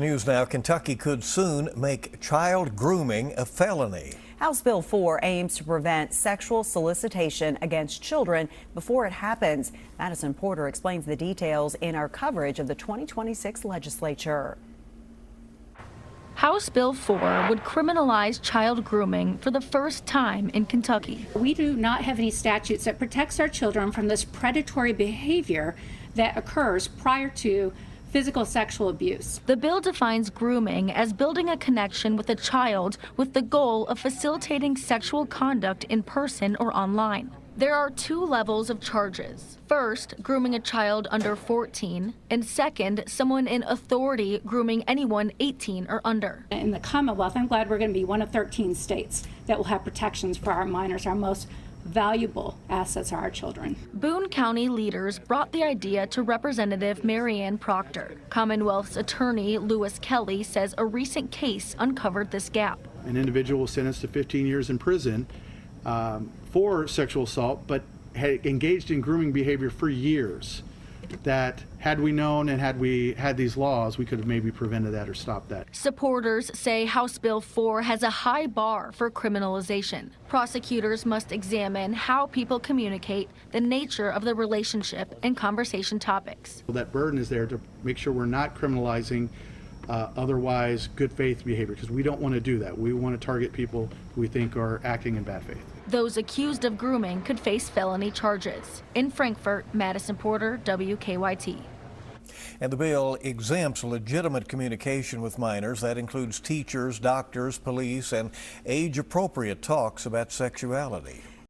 News now, Kentucky could soon make child grooming a felony. House Bill 4 aims to prevent sexual solicitation against children before it happens. Madison Porter explains the details in our coverage of the 2026 legislature. House Bill 4 would criminalize child grooming for the first time in Kentucky. We do not have any statutes that protects our children from this predatory behavior that occurs prior to physical sexual abuse. The bill defines grooming as building a connection with a child with the goal of facilitating sexual conduct in person or online. There are two levels of charges. First, grooming a child under 14, and second, someone in authority grooming anyone 18 or under. In the Commonwealth, I'm glad we're going to be one of 13 states that will have protections for our minors. Our most valuable assets are our children. Boone County leaders brought the idea to Representative Marianna Proctor. Commonwealth's attorney Lewis Kelly says a recent case uncovered this gap. An individual was sentenced to 15 years in prison for sexual assault, but had engaged in grooming behavior for years. That had we known and had we had these laws, we could have maybe prevented that or stopped that. Supporters say House Bill 4 has a high bar for criminalization. Prosecutors must examine how people communicate, the nature of the relationship, and conversation topics. That burden is there to make sure we're not criminalizing otherwise good faith behavior, because we don't want to do that. We want to target people who we think are acting in bad faith. Those accused of grooming could face felony charges. In Frankfort, Madison Porter, WKYT. And the bill exempts legitimate communication with minors. That includes teachers, doctors, police, and age-appropriate talks about sexuality.